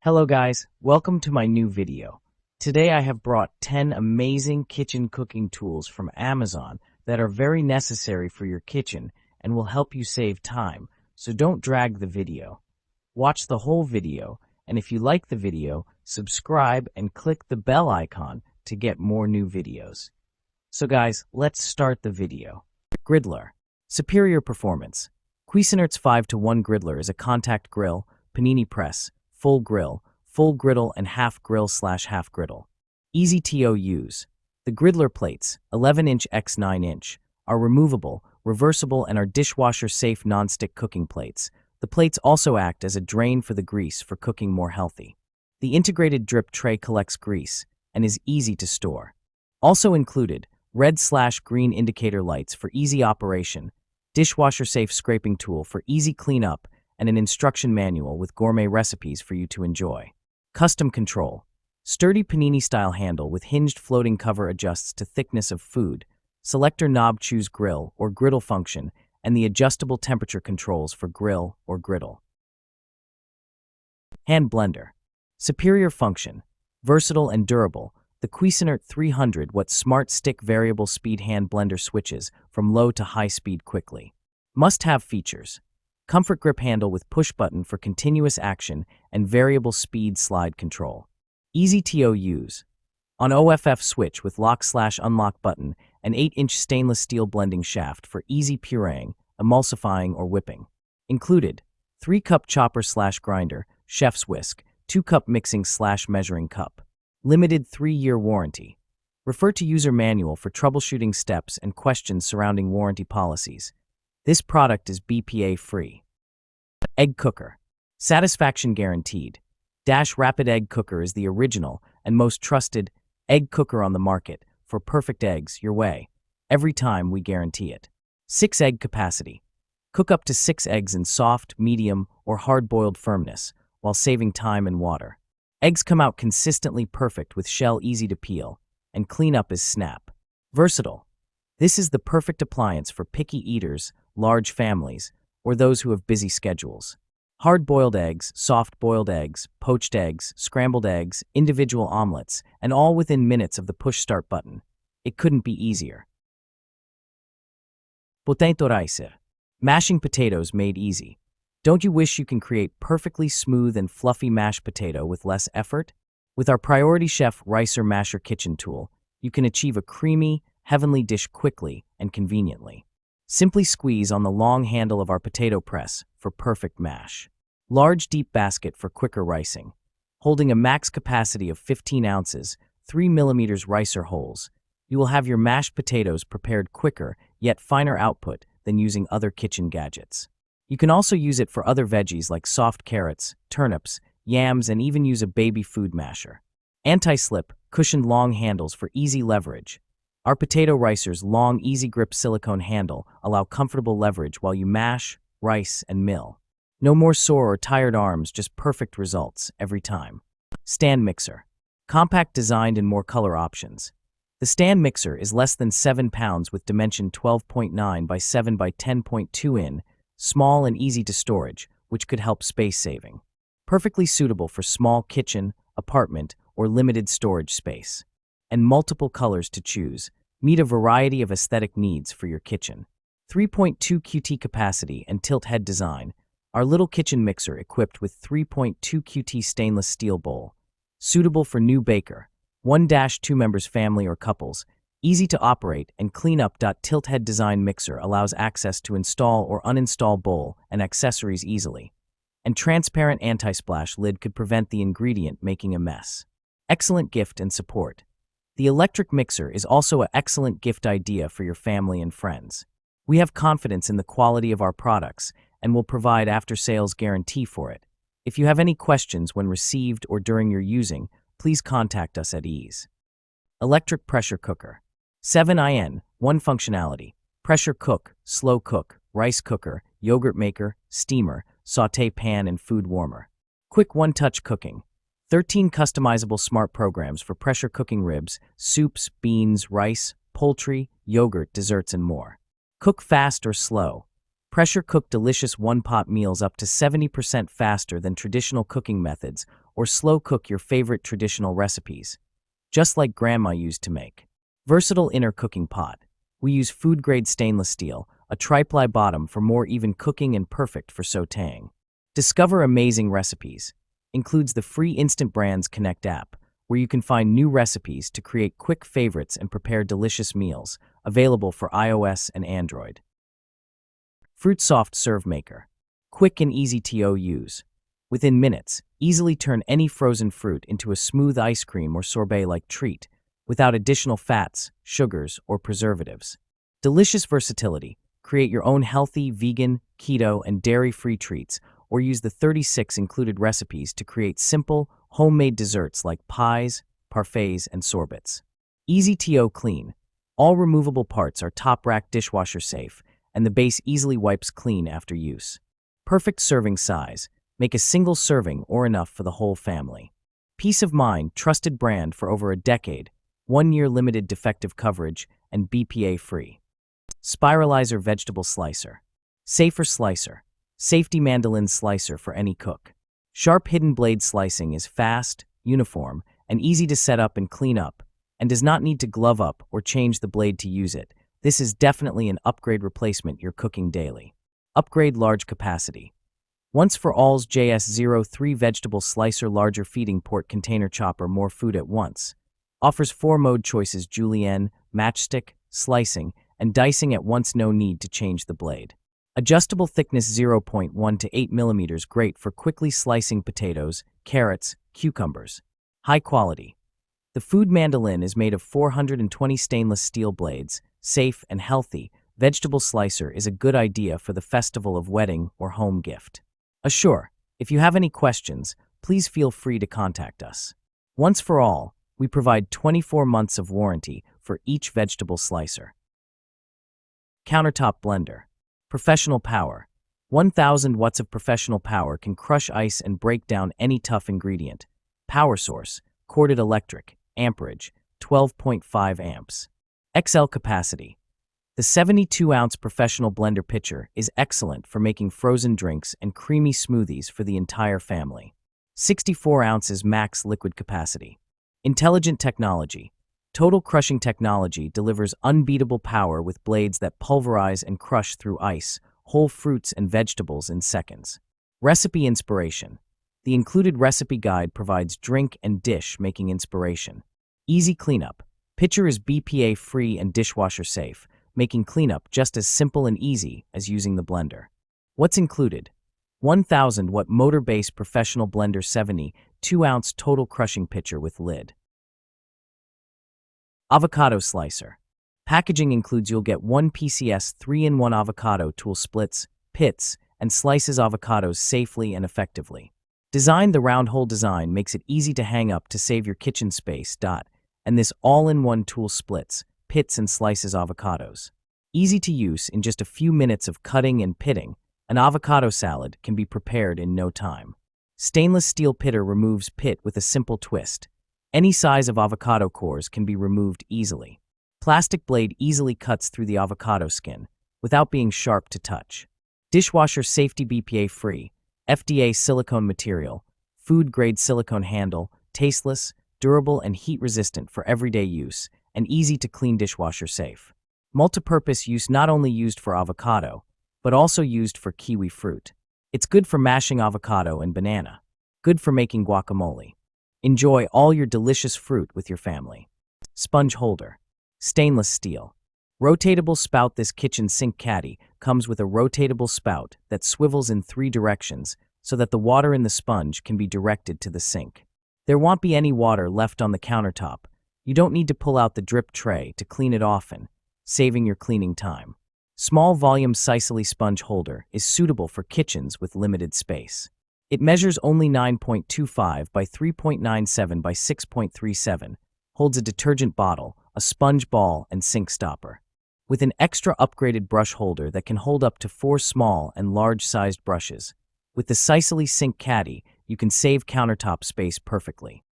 Hello guys, welcome to my new video. Today I have brought 10 amazing kitchen cooking tools from Amazon that are very necessary for your kitchen and will help you save time, so don't drag the video. Watch the whole video, and if you like the video, subscribe and click the bell icon to get more new videos. So guys, let's start the video. Griddler. Superior performance. Cuisinert's 5-to-1 Griddler is a contact grill, panini press, full griddle, and half grill/half griddle. Easy to use. The Griddler plates, 11-inch x 9-inch, are removable, reversible, and are dishwasher-safe non-stick cooking plates. The plates also act as a drain for the grease for cooking more healthy. The integrated drip tray collects grease and is easy to store. Also included, red/green indicator lights for easy operation, dishwasher-safe scraping tool for easy cleanup, and an instruction manual with gourmet recipes for you to enjoy. Custom control. Sturdy panini-style handle with hinged floating cover adjusts to thickness of food. Selector knob choose grill or griddle function, and the adjustable temperature controls for grill or griddle. Hand blender. Superior function. Versatile and durable. The Cuisinart 300-watt smart stick variable speed hand blender switches from low to high speed quickly. Must-have features. Comfort grip handle with push button for continuous action and variable speed slide control. Easy to use. On OFF switch with lock/unlock button and 8-inch stainless steel blending shaft for easy pureeing, emulsifying, or whipping. Included, 3-cup chopper/grinder, chef's whisk, 2-cup mixing/measuring cup. Limited 3-year warranty. Refer to user manual for troubleshooting steps and questions surrounding warranty policies. This product is BPA-free. Egg cooker. Satisfaction guaranteed. Rapid egg cooker is the original and most trusted egg cooker on the market for perfect eggs your way. Every time we guarantee it. 6 egg capacity. Cook up to 6 eggs in soft, medium, or hard-boiled firmness while saving time and water. Eggs come out consistently perfect with shell easy to peel, and cleanup is snap. Versatile. This is the perfect appliance for picky eaters, large families, or those who have busy schedules. Hard-boiled eggs, soft-boiled eggs, poached eggs, scrambled eggs, individual omelets, and all within minutes of the push start button. It couldn't be easier. Potento rice. Mashing potatoes made easy. Don't you wish you can create perfectly smooth and fluffy mashed potato with less effort? With our Priority Chef Ricer Masher kitchen tool, you can achieve a creamy, heavenly dish quickly and conveniently. Simply squeeze on the long handle of our potato press for perfect mash. Large deep basket for quicker ricing. Holding a max capacity of 15 ounces, 3 mm ricer holes, you will have your mashed potatoes prepared quicker yet finer output than using other kitchen gadgets. You can also use it for other veggies like soft carrots, turnips, yams, and even use a baby food masher. Anti-slip, cushioned long handles for easy leverage. Our potato ricer's long, easy grip silicone handle allow comfortable leverage while you mash, rice, and mill. No more sore or tired arms, just perfect results every time. Stand mixer. Compact designed and more color options. The stand mixer is less than 7 pounds with dimension 12.9 by 7 by 10.2 in, small and easy to storage, which could help space saving. Perfectly suitable for small kitchen, apartment, or limited storage space. And multiple colors to choose, meet a variety of aesthetic needs for your kitchen. 3.2 QT capacity and tilt head design. Our little kitchen mixer equipped with 3.2 QT stainless steel bowl. Suitable for new baker, 1-2 members family or couples. Easy to operate and clean up. Tilt head design mixer allows access to install or uninstall bowl and accessories easily. And transparent anti-splash lid could prevent the ingredient making a mess. Excellent gift and support. The electric mixer is also an excellent gift idea for your family and friends. We have confidence in the quality of our products and will provide after-sales guarantee for it. If you have any questions when received or during your using, please contact us at ease. Electric pressure cooker. 7in, 1 functionality. Pressure cook, slow cook, rice cooker, yogurt maker, steamer, sauté pan, and food warmer. Quick one-touch cooking. 13 customizable smart programs for pressure cooking ribs, soups, beans, rice, poultry, yogurt, desserts, and more. Cook fast or slow. Pressure-cook delicious one-pot meals up to 70% faster than traditional cooking methods, or slow-cook your favorite traditional recipes, just like Grandma used to make. Versatile inner cooking pot. We use food-grade stainless steel, a tri-ply bottom for more even cooking and perfect for sautéing. Discover amazing recipes. Includes the free Instant Brands Connect app, where you can find new recipes to create quick favorites and prepare delicious meals, available for iOS and Android. Fruit Soft Serve Maker. Quick and easy to use. Within minutes, easily turn any frozen fruit into a smooth ice cream or sorbet-like treat, without additional fats, sugars, or preservatives. Delicious versatility. Create your own healthy, vegan, keto, and dairy-free treats, or use the 36 included recipes to create simple, homemade desserts like pies, parfaits, and sorbets. Easy to clean. All removable parts are top-rack dishwasher safe, and the base easily wipes clean after use. Perfect serving size. Make a single serving or enough for the whole family. Peace of mind, trusted brand for over a decade, 1-year limited defective coverage, and BPA-free. Spiralizer Vegetable Slicer. Safer slicer. Safety mandolin slicer for any cook. Sharp hidden blade slicing is fast, uniform, and easy to set up and clean up, and does not need to glove up or change the blade to use it. This is definitely an upgrade replacement you're cooking daily. Upgrade large capacity. Once for all's JS03 Vegetable Slicer Larger Feeding Port Container Chopper More Food at Once. Offers 4 mode choices: julienne, matchstick, slicing, and dicing at once. No need to change the blade. Adjustable thickness 0.1 to 8 mm. Great for quickly slicing potatoes, carrots, cucumbers. High quality. The food mandolin is made of 420 stainless steel blades. Safe and healthy, vegetable slicer is a good idea for the festival of wedding or home gift. Assure, if you have any questions, please feel free to contact us. Once for all, we provide 24 months of warranty for each vegetable slicer. Countertop blender. Professional power. 1000 watts of professional power can crush ice and break down any tough ingredient. Power source, corded electric, amperage, 12.5 amps. XL capacity. The 72-ounce professional blender pitcher is excellent for making frozen drinks and creamy smoothies for the entire family. 64 ounces max liquid capacity. Intelligent technology. Total crushing technology delivers unbeatable power with blades that pulverize and crush through ice, whole fruits and vegetables in seconds. Recipe inspiration. The included recipe guide provides drink and dish making inspiration. Easy cleanup. Pitcher is BPA-free and dishwasher safe, making cleanup just as simple and easy as using the blender. What's included? 1000-watt motor-based professional blender, 72-ounce total crushing pitcher with lid. Avocado slicer. Packaging includes you'll get 1 PCS 3-in-1 avocado tool, splits, pits, and slices avocados safely and effectively. Design. The round hole design makes it easy to hang up to save your kitchen space. And this all-in-one tool splits, pits, and slices avocados. Easy to use. In just a few minutes of cutting and pitting, an avocado salad can be prepared in no time. Stainless steel pitter removes pit with a simple twist. Any size of avocado cores can be removed easily. Plastic blade easily cuts through the avocado skin without being sharp to touch. Dishwasher safety, BPA-free, FDA silicone material, food-grade silicone handle, tasteless, durable, and heat-resistant for everyday use, and easy to clean, dishwasher safe. Multipurpose use, not only used for avocado, but also used for kiwi fruit. It's good for mashing avocado and banana. Good for making guacamole. Enjoy all your delicious fruit with your family. Sponge holder. Stainless steel. Rotatable spout. This kitchen sink caddy comes with a rotatable spout that swivels in 3 directions so that the water in the sponge can be directed to the sink. There won't be any water left on the countertop. You don't need to pull out the drip tray to clean it often, saving your cleaning time. Small volume Sicily sponge holder is suitable for kitchens with limited space. It measures only 9.25 by 3.97 by 6.37, holds a detergent bottle, a sponge ball, and sink stopper. With an extra upgraded brush holder that can hold up to 4 small and large-sized brushes. With the Sicily sink caddy, you can save countertop space perfectly.